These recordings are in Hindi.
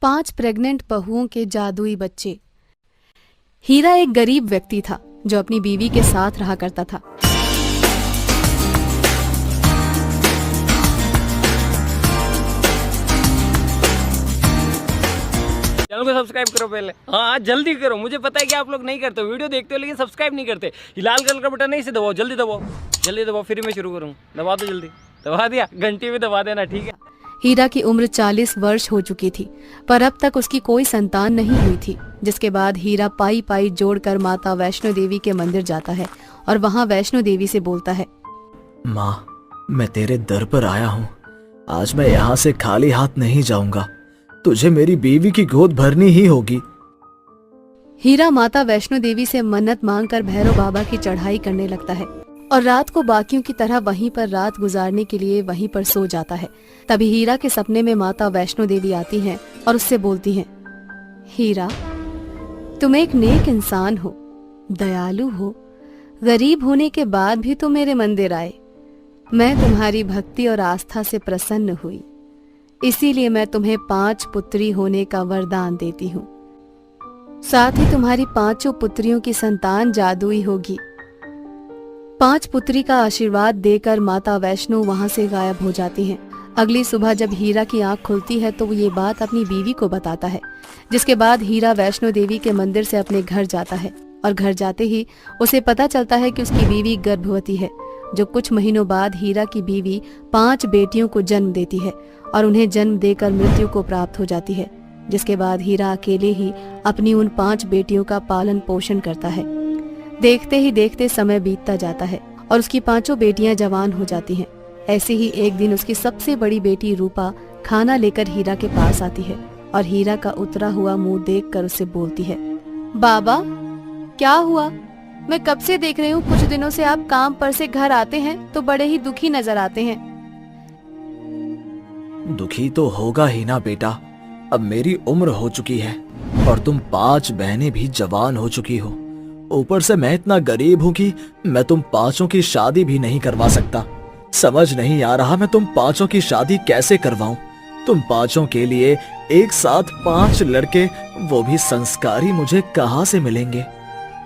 5 प्रेग्नेंट बहुओं के जादुई बच्चे। हीरा एक गरीब व्यक्ति था जो अपनी बीवी के साथ रहा करता था। चैनल को सब्सक्राइब करो पहले। हाँ जल्दी करो, मुझे पता है कि आप लोग नहीं करते हो, वीडियो देखते हो लेकिन सब्सक्राइब नहीं करते। ये लाल कलर का बटन नहीं से दबाओ, जल्दी दबाओ, जल्दी दबाओ, फिर मैं शुरू करूँ। दबा दो जल्दी, दबा दिया, घंटी भी दबा देना, ठीक है। हीरा की उम्र 40 वर्ष हो चुकी थी, पर अब तक उसकी कोई संतान नहीं हुई थी। जिसके बाद हीरा पाई पाई जोड़कर माता वैष्णो देवी के मंदिर जाता है और वहाँ वैष्णो देवी से बोलता है, माँ, मैं तेरे दर पर आया हूँ। आज मैं यहाँ से खाली हाथ नहीं जाऊंगा। तुझे मेरी बीवी की गोद भरनी ही होगी। हीरा माता वैष्णो देवी से मन्नत मांगकर भैरव बाबा की चढ़ाई करने लगता है और रात को बाकियों की तरह वहीं पर रात गुजारने के लिए वहीं पर सो जाता है। तभी हीरा के सपने में माता वैष्णो देवी आती हैं और उससे बोलती हैं, हीरा, तुम एक नेक इंसान हो, दयालु हो, गरीब होने के बाद भी तुम मेरे मंदिर आए। मैं तुम्हारी भक्ति और आस्था से प्रसन्न हुई, इसीलिए मैं तुम्हें 5 पुत्री होने का वरदान देती हूँ। साथ ही तुम्हारी 5 पुत्रियों की संतान जादुई होगी। 5 पुत्री का आशीर्वाद देकर माता वैष्णो वहां से गायब हो जाती हैं। अगली सुबह जब हीरा की आंख खुलती है तो वो ये बात अपनी बीवी को बताता है। जिसके बाद हीरा वैष्णो देवी के मंदिर से अपने घर जाता है और घर जाते ही उसे पता चलता है कि उसकी बीवी गर्भवती है, जो कुछ महीनों बाद हीरा की बीवी 5 बेटियों को जन्म देती है और उन्हें जन्म देकर मृत्यु को प्राप्त हो जाती है। जिसके बाद हीरा अकेले ही अपनी उन 5 बेटियों का पालन पोषण करता है। देखते ही देखते समय बीतता जाता है और उसकी 5 बेटियां जवान हो जाती हैं। ऐसे ही एक दिन उसकी सबसे बड़ी बेटी रूपा खाना लेकर हीरा के पास आती है और हीरा का उतरा हुआ मुंह देखकर उससे बोलती है, बाबा, क्या हुआ? मैं कब से देख रही हूँ, कुछ दिनों से आप काम पर से घर आते हैं तो बड़े ही दुखी नजर आते हैं। दुखी तो होगा ही ना बेटा, अब मेरी उम्र हो चुकी है और तुम 5 बहनें भी जवान हो चुकी हो। ऊपर से मैं इतना गरीब हूँ कि मैं तुम 5 की शादी भी नहीं करवा सकता। समझ नहीं आ रहा मैं तुम 5 की शादी कैसे करवाऊं। तुम 5 के लिए एक साथ 5 लड़के, वो भी संस्कारी, मुझे कहाँ से मिलेंगे?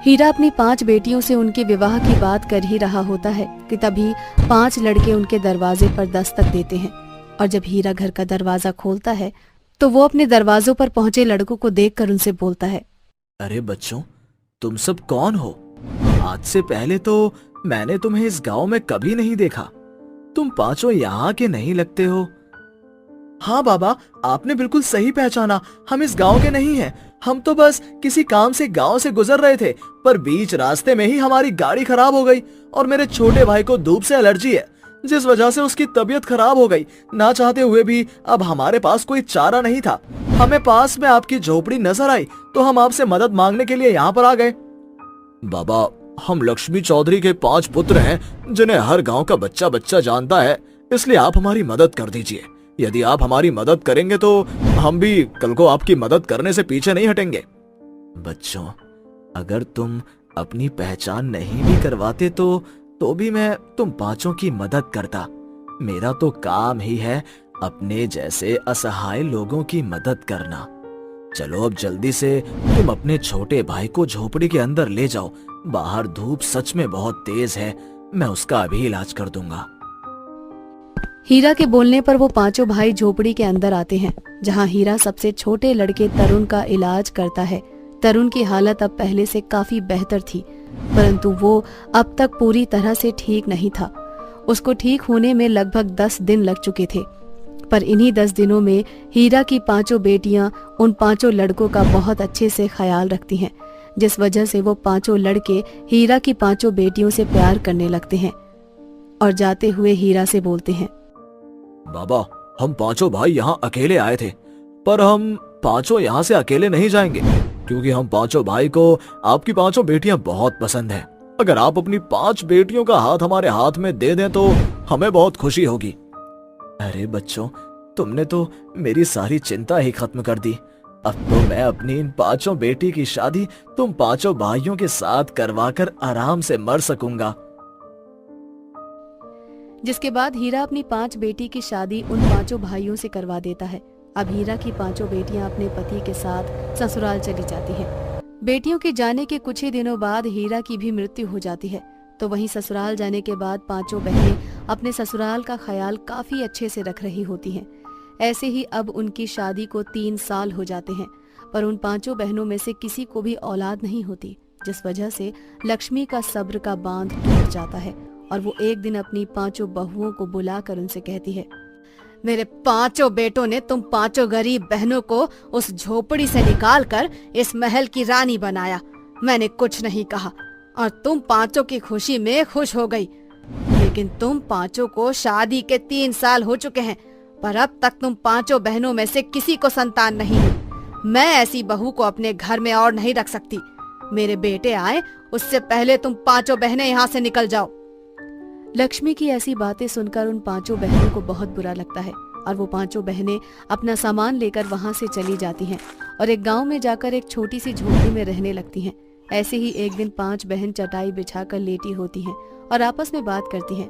हीरा अपनी 5 बेटियों से उनके विवाह की बात कर ही रहा होता है कि तभी 5 लड़के उनके दरवाजे पर दस्तक देते हैं और जब हीरा घर का दरवाजा खोलता है तो वो अपने दरवाजों पर पहुंचे लड़कों को देखकर उनसे बोलता है, अरे बच्चों, तुम सब कौन हो? आज से पहले तो मैंने तुम्हें इस गांव में कभी नहीं देखा। तुम 5 यहाँ के नहीं लगते हो। हाँ बाबा, आपने बिल्कुल सही पहचाना, हम इस गांव के नहीं हैं। हम तो बस किसी काम से गांव से गुजर रहे थे, पर बीच रास्ते में ही हमारी गाड़ी खराब हो गई और मेरे छोटे भाई को धूप से एलर्जी है, जिस वजह से उसकी तबीयत खराब हो गई। ना चाहते हुए भी अब हमारे पास कोई चारा नहीं था। हमें पास में आपकी झोपड़ी नजर आई तो हम आपसे मदद मांगने के लिए यहाँ पर आ गए। बाबा, हम लक्ष्मी चौधरी के 5 पुत्र हैं जिन्हें हर गांव का बच्चा बच्चा जानता है, इसलिए आप हमारी मदद कर दीजिए। यदि आप हमारी मदद करेंगे तो हम भी कल को आपकी मदद करने से पीछे नहीं हटेंगे। बच्चों, अगर तुम अपनी पहचान नहीं भी करवाते तो भी मैं तुम 5 की मदद करता। मेरा तो काम ही है अपने जैसे असहाय लोगों की मदद करना। चलो अब जल्दी से तुम अपने छोटे भाई को झोपड़ी के अंदर ले जाओ। बाहर धूप सच में बहुत तेज है, मैं उसका अभी इलाज कर दूंगा। हीरा के बोलने पर वो 5 भाई झोपड़ी के अंदर आते हैं, जहां हीरा सबसे छोटे लड़के तरुण का इलाज करता है। तरुण की हालत अब पहले से काफी बेहतर थी, परंतु वो अब तक पूरी तरह से ठीक नहीं था। उसको ठीक होने में लगभग 10 दिन लग चुके थे, पर इन्हीं 10 दिनों में हीरा की 5 बेटियां उन 5 लड़कों का बहुत अच्छे से ख्याल रखती हैं, जिस वजह से वो 5 लड़के हीरा की 5 बेटियों से प्यार करने लगते हैं और जाते हुए हीरा से बोलते हैं, बाबा, हम 5 भाई यहाँ अकेले आए थे, पर हम 5 यहाँ से अकेले नहीं जाएंगे, क्योंकि हम 5 भाई को आपकी 5 बेटियां बहुत पसंद हैं। अगर आप अपनी 5 बेटियों का हाथ हमारे हाथ में दे दें तो हमें बहुत खुशी होगी। अरे बच्चों, तुमने तो मेरी सारी चिंता ही खत्म कर दी। अब तो मैं अपनी इन 5 बेटी की शादी तुम 5 भाइयों के साथ करवाकर आराम से मर सकूंगा। जिसके बाद हीरा अपनी 5 बेटी की शादी उन 5 भाइयों से करवा देता है अब हीरा की पांचों बेटियां अपने पति के साथ ससुराल चली जाती हैं। बेटियों के जाने के कुछ ही दिनों बाद हीरा की भी मृत्यु हो जाती है। तो वहीं ससुराल जाने के बाद पांचों बहनें अपने ससुराल का ख्याल काफी अच्छे से रख रही होती हैं। ऐसे ही अब उनकी शादी को 3 साल हो जाते हैं, पर उन पांचों बहनों में से किसी को भी औलाद नहीं होती, जिस वजह से लक्ष्मी का सब्र का बांध टूट जाता है और वो एक दिन अपनी पांचों बहुओं को बुलाकर उनसे कहती है, मेरे पांचों बेटों ने तुम पांचों गरीब बहनों को उस झोपड़ी से निकालकर इस महल की रानी बनाया। मैंने कुछ नहीं कहा और तुम पांचों की खुशी में खुश हो गई, लेकिन तुम पांचों को शादी के 3 साल हो चुके हैं, पर अब तक तुम पांचों बहनों में से किसी को संतान नहीं हुई। मैं ऐसी बहू को अपने घर में और नहीं रख सकती। मेरे बेटे आए उससे पहले तुम पांचों बहनें यहाँ से निकल जाओ। लक्ष्मी की ऐसी बातें सुनकर उन पांचों बहनों को बहुत बुरा लगता है और वो पांचों बहनें अपना सामान लेकर वहाँ से चली जाती हैं और एक गांव में जाकर एक छोटी सी झोपड़ी में रहने लगती हैं। ऐसे ही एक दिन 5 बहन चटाई बिछाकर लेटी होती हैं और आपस में बात करती हैं।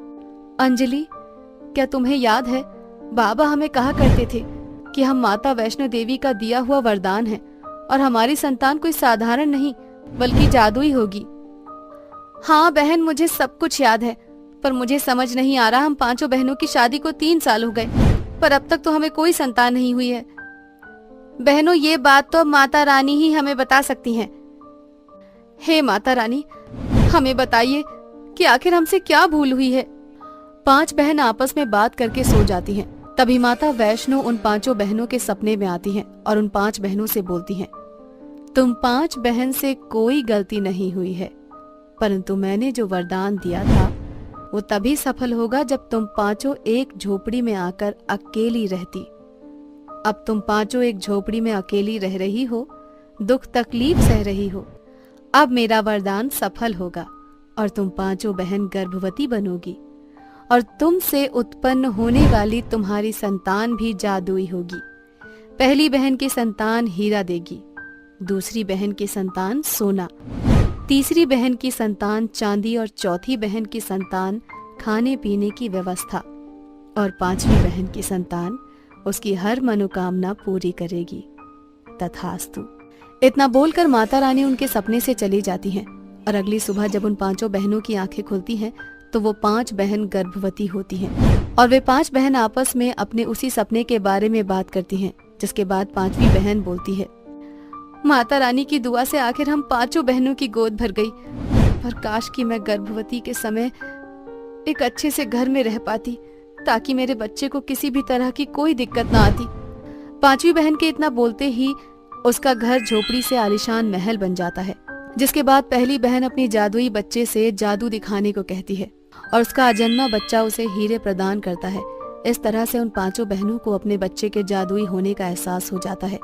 अंजलि, क्या तुम्हें याद है बाबा हमें कहा करते थे कि हम माता वैष्णो देवी का दिया हुआ वरदान है और हमारी संतान कोई साधारण नहीं बल्कि जादुई होगी। हाँ बहन, मुझे सब कुछ याद है, पर मुझे समझ नहीं आ रहा, हम पांचों बहनों की शादी को 3 साल हो गए, पर अब तक तो हमें कोई संतान नहीं हुई है। बहनों, ये बात तो माता रानी ही हमें बता सकती हैं। हे माता रानी, हमें बताइए कि आखिर हमसे क्या भूल हुई है। 5 बहन आपस में बात करके सो जाती हैं। तभी माता वैष्णो उन पांचों बहनों के सपने में आती हैं और उन 5 बहनों से बोलती हैं, तुम 5 बहन से कोई गलती नहीं हुई है, परंतु मैंने जो वरदान दिया था वो तभी सफल होगा जब तुम पांचों एक झोपड़ी में आकर अकेली रहती। अब तुम पांचों एक झोपड़ी में अकेली रह रही हो, दुख तकलीफ सह रही हो। अब मेरा वरदान सफल होगा और तुम पांचों बहन गर्भवती बनोगी और तुमसे उत्पन्न होने वाली तुम्हारी संतान भी जादुई होगी। पहली बहन की संतान हीरा देगी, दूसरी बहन की संतान सोना, तीसरी बहन की संतान चांदी और चौथी बहन की संतान खाने पीने की व्यवस्था और 5वीं बहन की संतान उसकी हर मनोकामना पूरी करेगी। तथास्तु। इतना बोलकर माता रानी उनके सपने से चली जाती हैं और अगली सुबह जब उन पांचों बहनों की आंखें खुलती हैं तो वो 5 बहन गर्भवती होती हैं और वे 5 बहन आपस में अपने उसी सपने के बारे में बात करती हैं, जिसके बाद 5वीं बहन बोलती है, माता रानी की दुआ से आखिर हम पांचों बहनों की गोद भर गई, पर काश कि मैं गर्भवती के समय एक अच्छे से घर में रह पाती ताकि मेरे बच्चे को किसी भी तरह की कोई दिक्कत ना आती। 5वीं बहन के इतना बोलते ही उसका घर झोपड़ी से आलीशान महल बन जाता है, जिसके बाद पहली बहन अपनी जादुई बच्चे से जादू दिखाने को कहती है और उसका अजन्मा बच्चा उसे हीरे प्रदान करता है। इस तरह से उन पांचों बहनों को अपने बच्चे के जादुई होने का एहसास हो जाता है।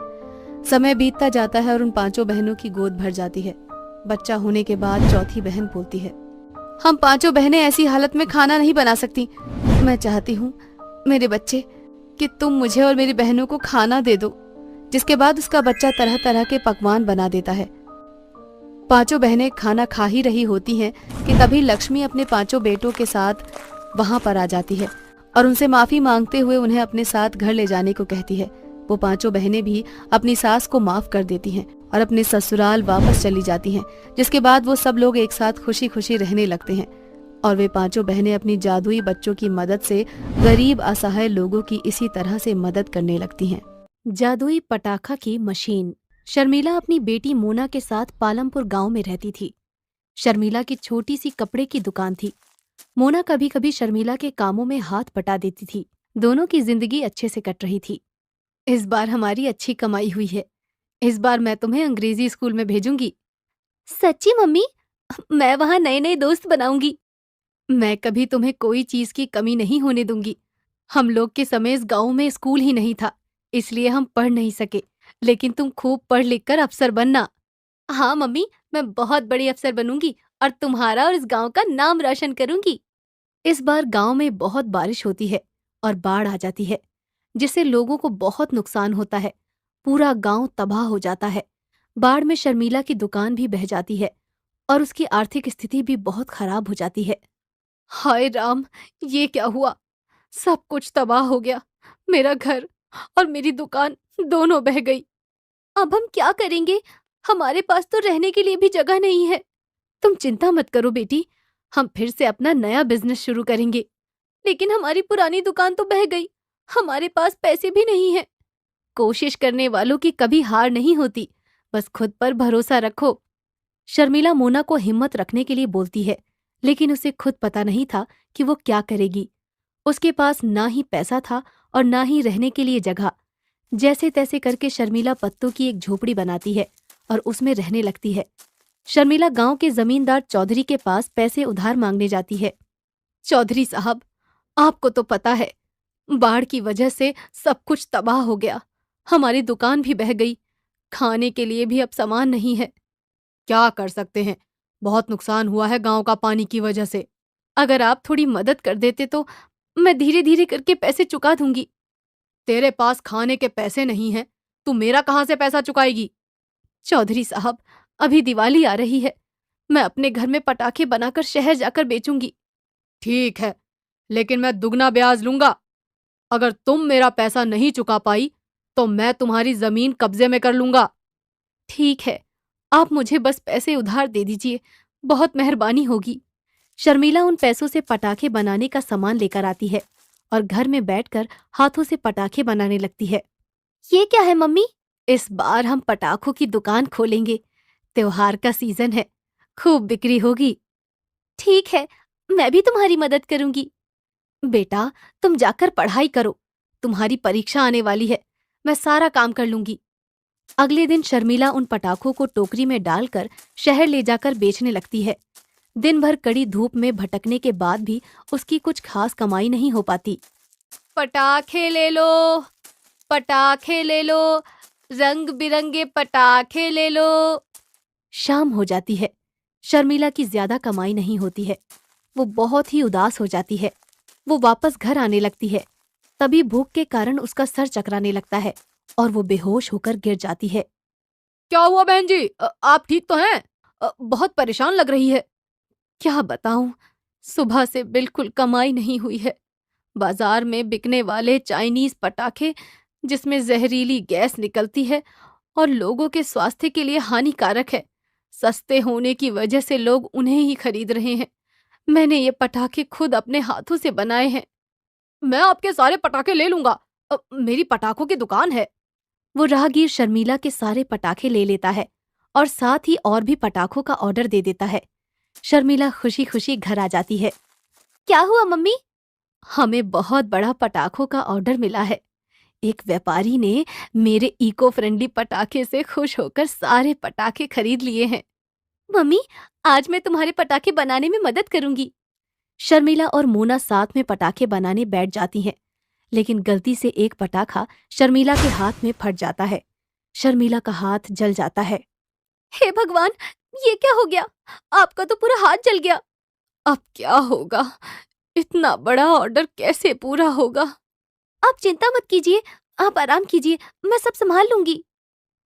समय बीतता जाता है और उन पांचों बहनों की गोद भर जाती है। बच्चा होने के बाद चौथी बहन बोलती है, हम पांचों बहनें ऐसी हालत में खाना नहीं बना सकती। मैं चाहती हूँ मेरे बच्चे कि तुम मुझे और मेरी बहनों को खाना दे दो। जिसके बाद उसका बच्चा तरह तरह के पकवान बना देता है। पांचों बहनें खाना खा ही रही होती हैं कि तभी लक्ष्मी अपने पांचों बेटों के साथ वहां पर आ जाती है और उनसे माफी मांगते हुए उन्हें अपने साथ घर ले जाने को कहती है। वो पांचों बहनें भी अपनी सास को माफ कर देती हैं और अपने ससुराल वापस चली जाती हैं, जिसके बाद वो सब लोग एक साथ खुशी खुशी रहने लगते हैं और वे पांचों बहनें अपनी जादुई बच्चों की मदद से गरीब असहाय लोगों की इसी तरह से मदद करने लगती हैं। जादुई पटाखा की मशीन। शर्मिला अपनी बेटी मोना के साथ पालमपुर गांव में रहती थी। शर्मिला की छोटी सी कपड़े की दुकान थी। मोना कभी कभी शर्मिला के कामों में हाथ बटा देती थी। दोनों की जिंदगी अच्छे से कट रही थी। इस बार हमारी अच्छी कमाई हुई है। इस बार मैं तुम्हें अंग्रेजी स्कूल में भेजूंगी। सच्ची मम्मी? मैं वहां नए नए दोस्त बनाऊंगी। मैं कभी तुम्हें कोई चीज की कमी नहीं होने दूंगी। हम लोग के समय इस गांव में स्कूल ही नहीं था, इसलिए हम पढ़ नहीं सके, लेकिन तुम खूब पढ़ लिख कर अफसर बनना। हाँ मम्मी, मैं बहुत बड़ी अफसर बनूंगी और तुम्हारा और इस गांव का नाम रोशन करूंगी। इस बार गांव में बहुत बारिश होती है और बाढ़ आ जाती है, जिससे लोगों को बहुत नुकसान होता है। पूरा गांव तबाह हो जाता है। बाढ़ में शर्मिला की दुकान भी बह जाती है और उसकी आर्थिक स्थिति भी बहुत खराब हो जाती है। हाय राम, ये क्या हुआ? सब कुछ तबाह हो गया। मेरा घर, और मेरी दुकान दोनों बह गई। अब हम क्या करेंगे? हमारे पास तो रहने के लिए भी जगह नहीं है। तुम चिंता मत करो बेटी, हम फिर से अपना नया बिजनेस शुरू करेंगे। लेकिन हमारी पुरानी दुकान तो बह गई, हमारे पास पैसे भी नहीं है। कोशिश करने वालों की कभी हार नहीं होती, बस खुद पर भरोसा रखो। शर्मिला मोना को हिम्मत रखने के लिए बोलती है, लेकिन उसे खुद पता नहीं था कि वो क्या करेगी। उसके पास ना ही पैसा था और ना ही रहने के लिए जगह। जैसे तैसे करके शर्मिला पत्तों की एक झोपड़ी बनाती है और उसमें रहने लगती है। शर्मिला गांव के जमींदार चौधरी के पास पैसे उधार मांगने जाती है। चौधरी साहब, आपको तो पता है, बाढ़ की वजह से सब कुछ तबाह हो गया। हमारी दुकान भी बह गई, खाने के लिए भी अब सामान नहीं है। क्या कर सकते हैं, बहुत नुकसान हुआ है गांव का पानी की वजह से। अगर आप थोड़ी मदद कर देते तो मैं धीरे धीरे करके पैसे चुका दूंगी। तेरे पास खाने के पैसे नहीं हैं, तू मेरा कहां से पैसा चुकाएगी? चौधरी साहब, अभी दिवाली आ रही है, मैं अपने घर में पटाखे बनाकर शहर जाकर बेचूंगी। ठीक है, लेकिन मैं दुगना ब्याज लूंगा। अगर तुम मेरा पैसा नहीं चुका पाई तो मैं तुम्हारी जमीन कब्जे में कर लूंगा। ठीक है, आप मुझे बस पैसे उधार दे दीजिए, बहुत मेहरबानी होगी। शर्मिला उन पैसों से पटाखे बनाने का सामान लेकर आती है और घर में बैठकर हाथों से पटाखे बनाने लगती है। ये क्या है मम्मी? इस बार हम पटाखों की दुकान खोलेंगे। त्योहार का सीजन है, खूब बिक्री होगी। ठीक है, मैं भी तुम्हारी मदद करूंगी। बेटा, तुम जाकर पढ़ाई करो, तुम्हारी परीक्षा आने वाली है, मैं सारा काम कर लूंगी। अगले दिन शर्मिला उन पटाखों को टोकरी में डालकर शहर ले जाकर बेचने लगती है। दिन भर कड़ी धूप में भटकने के बाद भी उसकी कुछ खास कमाई नहीं हो पाती। पटाखे ले लो, पटाखे ले लो, रंग बिरंगे पटाखे ले लो। शाम हो जाती है, शर्मिला की ज्यादा कमाई नहीं होती है। वो बहुत ही उदास हो जाती है। वो वापस घर आने लगती है, तभी भूख के कारण उसका सर चकराने लगता है और वो बेहोश होकर गिर जाती है। क्या हुआ बहन जी, आप ठीक तो हैं? बहुत परेशान लग रही है। क्या बताऊं, सुबह से बिल्कुल कमाई नहीं हुई है। बाजार में बिकने वाले चाइनीज पटाखे, जिसमें जहरीली गैस निकलती है और लोगों के स्वास्थ्य के लिए हानिकारक है, सस्ते होने की वजह से लोग उन्हें ही खरीद रहे हैं। मैंने ये पटाखे खुद अपने हाथों से बनाए हैं। मैं आपके सारे पटाखे ले लूंगा, मेरी पटाखों की दुकान है। वो राहगीर शर्मिला के सारे पटाखे ले लेता है और साथ ही और भी पटाखों का ऑर्डर दे देता है। शर्मिला खुशी खुशी घर आ जाती है। क्या हुआ मम्मी? हमें बहुत बड़ा पटाखों का ऑर्डर मिला है। एक व्यापारी ने मेरे इको फ्रेंडली पटाखे से खुश होकर सारे पटाखे खरीद लिए हैं। मम्मी, आज मैं तुम्हारे पटाखे बनाने में मदद करूंगी। शर्मिला और मोना साथ में पटाखे बनाने बैठ जाती हैं, लेकिन गलती से एक पटाखा शर्मिला के हाथ में फट जाता है। शर्मिला का हाथ जल जाता है। हे भगवान, ये क्या हो गया? आपका तो पूरा हाथ जल गया। अब क्या होगा? इतना बड़ा ऑर्डर कैसे पूरा होगा? आप चिंता मत कीजिए, आप आराम कीजिए, मैं सब संभाल लूंगी।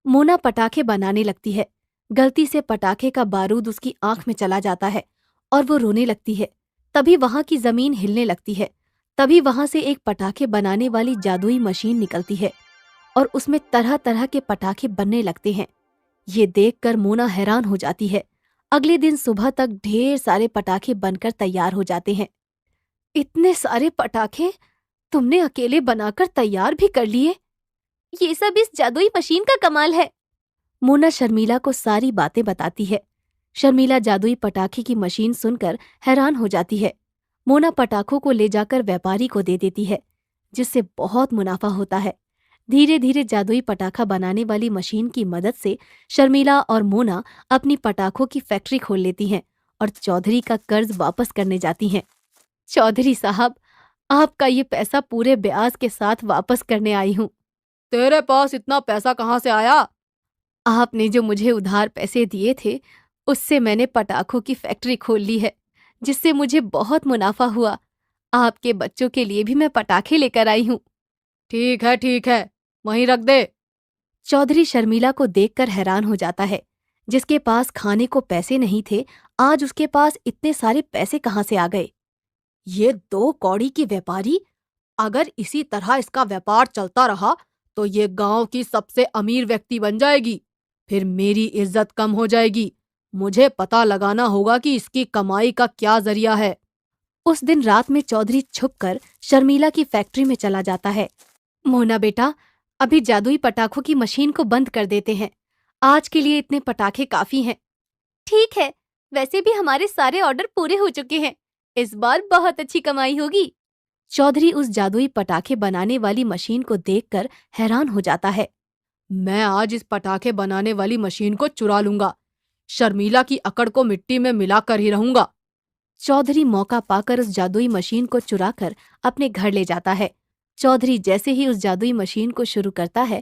मोना पटाखे बनाने लगती है। गलती से पटाखे का बारूद उसकी आंख में चला जाता है और वो रोने लगती है। तभी वहां की जमीन हिलने लगती है। तभी वहां से एक पटाखे बनाने वाली जादुई मशीन निकलती है और उसमें तरह तरह के पटाखे बनने लगते हैं। ये देखकर मोना हैरान हो जाती है। अगले दिन सुबह तक ढेर सारे पटाखे बनकर तैयार हो जाते हैं। इतने सारे पटाखे तुमने अकेले बनाकर तैयार भी कर लिए? ये सब इस जादुई मशीन का कमाल है। मोना शर्मिला को सारी बातें बताती है। शर्मिला जादुई पटाखे की मशीन सुनकर हैरान हो जाती है। मोना पटाखों को ले जाकर व्यापारी को दे देती है, जिससे बहुत मुनाफा होता है। धीरे धीरे जादुई पटाखा बनाने वाली मशीन की मदद से शर्मिला और मोना अपनी पटाखों की फैक्ट्री खोल लेती हैं और चौधरी का कर्ज वापस करने जाती हैं। चौधरी साहब, आपका ये पैसा पूरे ब्याज के साथ वापस करने आई हूँ। तेरे पास इतना पैसा कहाँ से आया? आपने जो मुझे उधार पैसे दिए थे, उससे मैंने पटाखों की फैक्ट्री खोल ली है, जिससे मुझे बहुत मुनाफा हुआ। आपके बच्चों के लिए भी मैं पटाखे लेकर आई हूँ। ठीक है, वहीं रख दे। चौधरी शर्मिला को देखकर हैरान हो जाता है। जिसके पास खाने को पैसे नहीं थे, आज उसके पास इतने सारे पैसे कहाँ से आ गए? ये दो कौड़ी के व्यापारी अगर इसी तरह इसका व्यापार चलता रहा तो ये गांव की सबसे अमीर व्यक्ति बन जाएगी। फिर मेरी इज्जत कम हो जाएगी। मुझे पता लगाना होगा कि इसकी कमाई का क्या जरिया है। उस दिन रात में चौधरी छुपकर शर्मिला की फैक्ट्री में चला जाता है। मोना बेटा, अभी जादुई पटाखों की मशीन को बंद कर देते हैं। आज के लिए इतने पटाखे काफी हैं। ठीक है, वैसे भी हमारे सारे ऑर्डर पूरे हो चुके हैं। इस बार बहुत अच्छी कमाई होगी। चौधरी उस जादुई पटाखे बनाने वाली मशीन को देखकर हैरान हो जाता है। मैं आज इस पटाखे बनाने वाली मशीन को चुरा लूंगा। शर्मिला की अकड़ को मिट्टी में मिलाकर ही रहूंगा। चौधरी मौका पाकर उस जादुई मशीन को चुराकर अपने घर ले जाता है। चौधरी जैसे ही उस जादुई मशीन को शुरू करता है,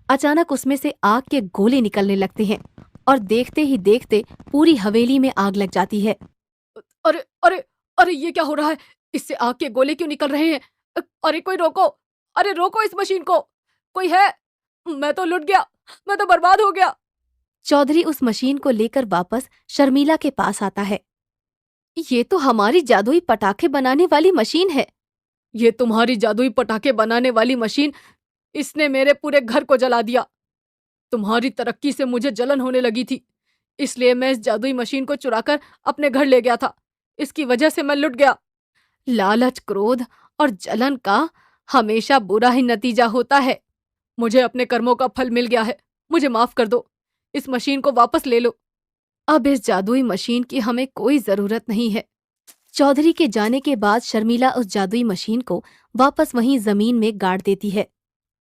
अचानक उसमें से आग के गोले निकलने लगते हैं और देखते ही देखते पूरी हवेली में आग लग जाती है। अरे अरे अरे, ये क्या हो रहा है? इससे आग के गोले क्यों निकल रहे हैं? अरे कोई रोको! अरे रोको इस मशीन को! कोई है? मैं तो लुट गया, मैं तो बर्बाद हो गया। चौधरी उस मशीन को लेकर वापस शर्मिला के पास आता है। ये तो हमारी जादुई पटाखे बनाने वाली मशीन है। ये तुम्हारी जादुई पटाखे बनाने वाली मशीन, इसने मेरे पूरे घर को जला दिया। तुम्हारी तरक्की से मुझे जलन होने लगी थी, इसलिए मैं इस जादुई मशीन को चुराकर अपने घर ले गया था। इसकी वजह से मैं लुट गया। लालच, क्रोध और जलन का हमेशा बुरा ही नतीजा होता है। मुझे अपने कर्मों का फल मिल गया है। मुझे माफ कर दो। इस मशीन को वापस ले लो। अब इस जादुई मशीन की हमें कोई जरूरत नहीं है। चौधरी के जाने के बाद शर्मिला उस जादुई मशीन को वापस वहीं जमीन में गाड़ देती है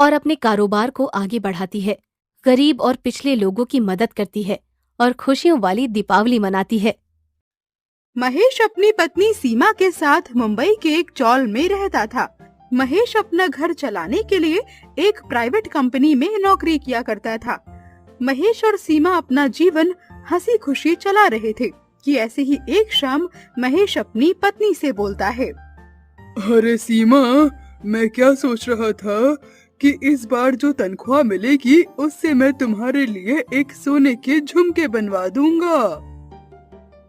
और अपने कारोबार को आगे बढ़ाती है। गरीब और पिछले लोगों की मदद करती है और खुशियों वाली दीपावली मनाती है। महेश अपनी पत्नी सीमा के साथ मुंबई के एक चॉल में रहता था। महेश अपना घर चलाने के लिए एक प्राइवेट कंपनी में नौकरी किया करता था। महेश और सीमा अपना जीवन हंसी खुशी चला रहे थे कि ऐसे ही एक शाम महेश अपनी पत्नी से बोलता है। अरे सीमा, मैं क्या सोच रहा था कि इस बार जो तनख्वाह मिलेगी उससे मैं तुम्हारे लिए एक सोने के झुमके बनवा दूंगा।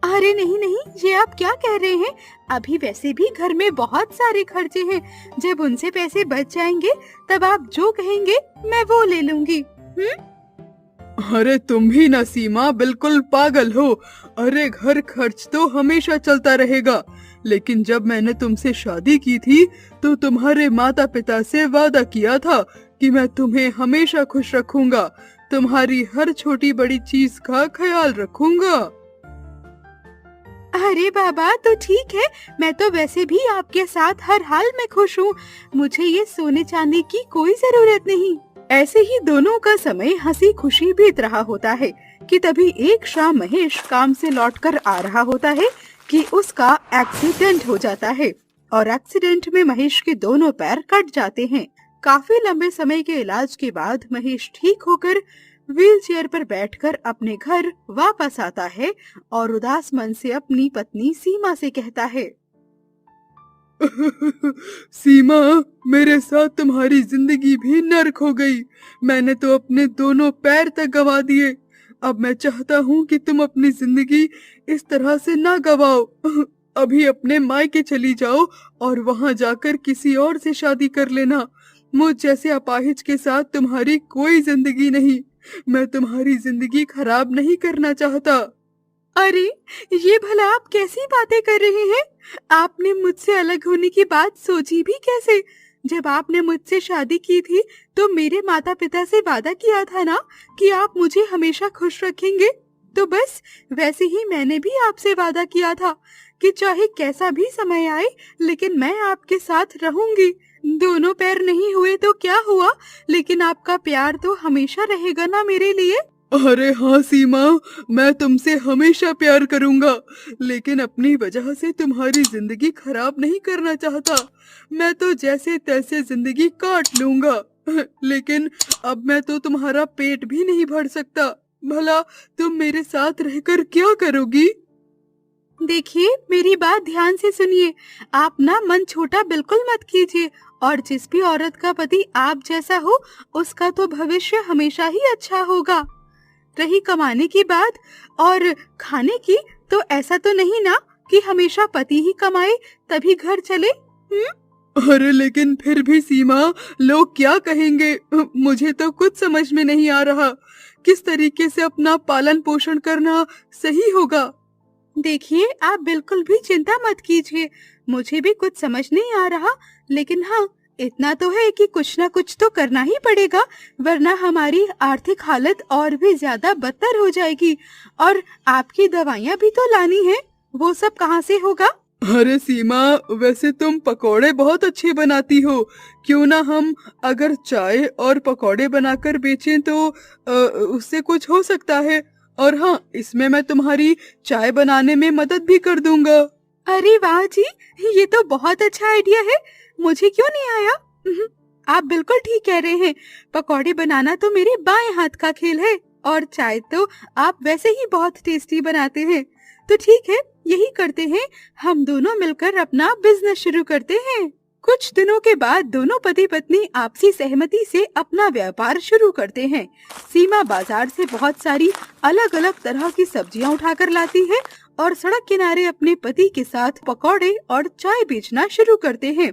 अरे नहीं नहीं, ये आप क्या कह रहे हैं? अभी वैसे भी घर में बहुत सारे खर्चे हैं। जब उनसे पैसे बच जाएंगे तब आप जो कहेंगे मैं वो ले लूंगी। अरे तुम भी ना सीमा, बिल्कुल पागल हो। अरे घर खर्च तो हमेशा चलता रहेगा, लेकिन जब मैंने तुमसे शादी की थी तो तुम्हारे माता पिता से वादा किया था कि मैं तुम्हें हमेशा खुश रखूंगा, तुम्हारी हर छोटी बड़ी चीज का ख्याल रखूंगा। अरे बाबा, तो ठीक है, मैं तो वैसे भी आपके साथ हर हाल में खुश हूँ। मुझे ये सोने चांदी की कोई जरूरत नहीं। ऐसे ही दोनों का समय हंसी खुशी बीत रहा होता है कि तभी एक शाम महेश काम से लौटकर आ रहा होता है कि उसका एक्सीडेंट हो जाता है और एक्सीडेंट में महेश के दोनों पैर कट जाते हैं। काफी लंबे समय के इलाज के बाद महेश ठीक होकर व्हीलचेयर पर बैठकर अपने घर वापस आता है और उदास मन से अपनी पत्नी सीमा से कहता है। सीमा, मेरे साथ तुम्हारी जिंदगी भी नर्क हो गई। मैंने तो अपने दोनों पैर तक गवा दिए। अब मैं चाहता हूँ कि तुम अपनी जिंदगी इस तरह से ना गवाओ। अभी अपने मायके चली जाओ और वहाँ जाकर किसी और से शादी कर लेना। मुझ जैसे अपाहिज के साथ तुम्हारी कोई जिंदगी नहीं। मैं तुम्हारी जिंदगी खराब नहीं करना चाहता। अरे ये भला आप कैसी बातें कर रहे हैं? आपने मुझसे अलग होने की बात सोची भी कैसे? जब आपने मुझसे शादी की थी तो मेरे माता पिता से वादा किया था ना कि आप मुझे हमेशा खुश रखेंगे। तो बस वैसे ही मैंने भी आपसे वादा किया था कि चाहे कैसा भी समय आए लेकिन मैं आपके साथ रहूंगी। दोनों पैर नहीं हुए तो क्या हुआ, लेकिन आपका प्यार तो हमेशा रहेगा ना मेरे लिए। अरे हाँ सीमा, मैं तुमसे हमेशा प्यार करूंगा, लेकिन अपनी वजह से तुम्हारी जिंदगी खराब नहीं करना चाहता। मैं तो जैसे तैसे जिंदगी काट लूंगा, लेकिन अब मैं तो तुम्हारा पेट भी नहीं भर सकता। भला तुम मेरे साथ रहकर क्या करोगी? देखिए, मेरी बात ध्यान से सुनिए। आप ना मन छोटा बिल्कुल मत कीजिए, और जिस भी औरत का पति आप जैसा हो उसका तो भविष्य हमेशा ही अच्छा होगा। रही कमाने की बात और खाने की, तो ऐसा तो नहीं ना कि हमेशा पति ही कमाए तभी घर चले। अरे लेकिन फिर भी सीमा, लोग क्या कहेंगे? मुझे तो कुछ समझ में नहीं आ रहा किस तरीके से अपना पालन पोषण करना सही होगा। देखिए, आप बिल्कुल भी चिंता मत कीजिए। मुझे भी कुछ समझ नहीं आ रहा, लेकिन हाँ, इतना तो है कि कुछ ना कुछ तो करना ही पड़ेगा, वरना हमारी आर्थिक हालत और भी ज्यादा बदतर हो जाएगी। और आपकी दवाइयाँ भी तो लानी है, वो सब कहाँ से होगा? अरे सीमा, वैसे तुम पकोड़े बहुत अच्छे बनाती हो, क्यों ना हम अगर चाय और पकोड़े बनाकर बेचें तो उससे कुछ हो सकता है। और हाँ, इसमें मैं तुम्हारी चाय बनाने में मदद भी कर दूंगा। अरे वाह जी, ये तो बहुत अच्छा आइडिया है, मुझे क्यों नहीं आया? आप बिल्कुल ठीक कह रहे हैं, पकौड़े बनाना तो मेरे बाएं हाथ का खेल है, और चाय तो आप वैसे ही बहुत टेस्टी बनाते हैं। तो ठीक है, यही करते हैं, हम दोनों मिलकर अपना बिजनेस शुरू करते हैं। कुछ दिनों के बाद दोनों पति पत्नी आपसी सहमति से अपना व्यापार शुरू करते हैं। सीमा बाजार से बहुत सारी अलग अलग तरह की सब्जियां उठाकर लाती है और सड़क किनारे अपने पति के साथ पकौड़े और चाय बेचना शुरू करते हैं।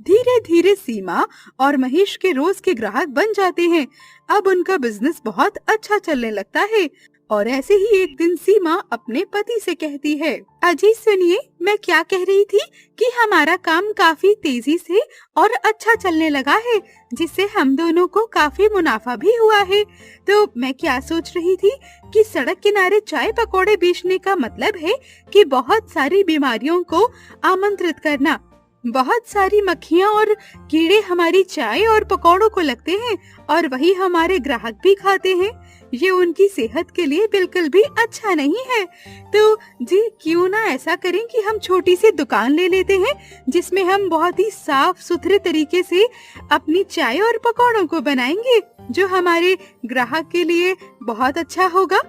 धीरे धीरे सीमा और महेश के रोज के ग्राहक बन जाते हैं। अब उनका बिजनेस बहुत अच्छा चलने लगता है। और ऐसे ही एक दिन सीमा अपने पति से कहती है, अजी सुनिए, मैं क्या कह रही थी कि हमारा काम काफी तेजी से और अच्छा चलने लगा है, जिससे हम दोनों को काफी मुनाफा भी हुआ है। तो मैं क्या सोच रही थी कि सड़क किनारे चाय पकौड़े बेचने का मतलब है कि बहुत सारी बीमारियों को आमंत्रित करना। बहुत सारी मक्खियाँ और कीड़े हमारी चाय और पकौड़ों को लगते हैं और वही हमारे ग्राहक भी खाते हैं। ये उनकी सेहत के लिए बिल्कुल भी अच्छा नहीं है। तो जी, क्यों ना ऐसा करें कि हम छोटी सी दुकान ले लेते हैं, जिसमें हम बहुत ही साफ सुथरे तरीके से अपनी चाय और पकौड़ों को बनाएंगे, जो हमारे ग्राहक के लिए बहुत अच्छा होगा।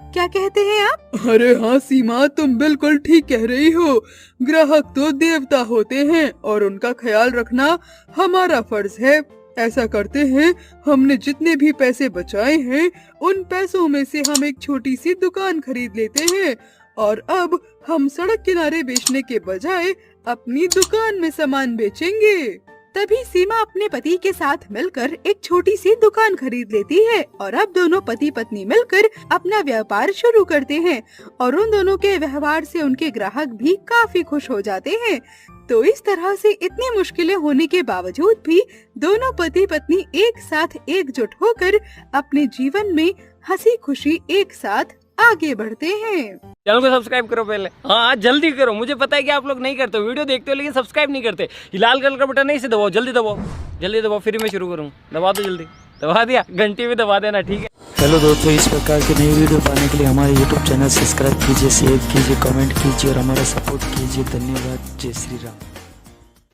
क्या कहते हैं आप? अरे हाँ सीमा, तुम बिल्कुल ठीक कह रही हो। ग्राहक तो देवता होते हैं और उनका ख्याल रखना हमारा फर्ज है। ऐसा करते हैं, हमने जितने भी पैसे बचाए हैं, उन पैसों में से हम एक छोटी सी दुकान खरीद लेते हैं और अब हम सड़क किनारे बेचने के बजाय अपनी दुकान में सामान बेचेंगे। तभी सीमा अपने पति के साथ मिलकर एक छोटी सी दुकान खरीद लेती है और अब दोनों पति पत्नी मिलकर अपना व्यापार शुरू करते हैं और उन दोनों के व्यवहार से उनके ग्राहक भी काफी खुश हो जाते हैं। तो इस तरह से इतनी मुश्किलें होने के बावजूद भी दोनों पति पत्नी एक साथ एकजुट होकर अपने जीवन में हंसी खुशी एक साथ आगे बढ़ते हैं। चैनल को सब्सक्राइब करो पहले, हाँ जल्दी करो, मुझे पता है कि आप लोग नहीं करते हो, वीडियो देखते हो लेकिन सब्सक्राइब नहीं करते। ये लाल कलर का बटन नहीं से दबाओ, जल्दी दबाओ, जल्दी दबाओ, फिर मैं शुरू करूँ। दबा दो जल्दी, दबा दिया, घंटी भी दबा देना, ठीक है। हेलो दोस्तों, इस प्रकार की नई वीडियो पाने के लिए हमारे YouTube चैनल सब्सक्राइब कीजिए, शेयर कीजिए, कमेंट कीजिए और हमारा सपोर्ट कीजिए। धन्यवाद। जय श्री राम।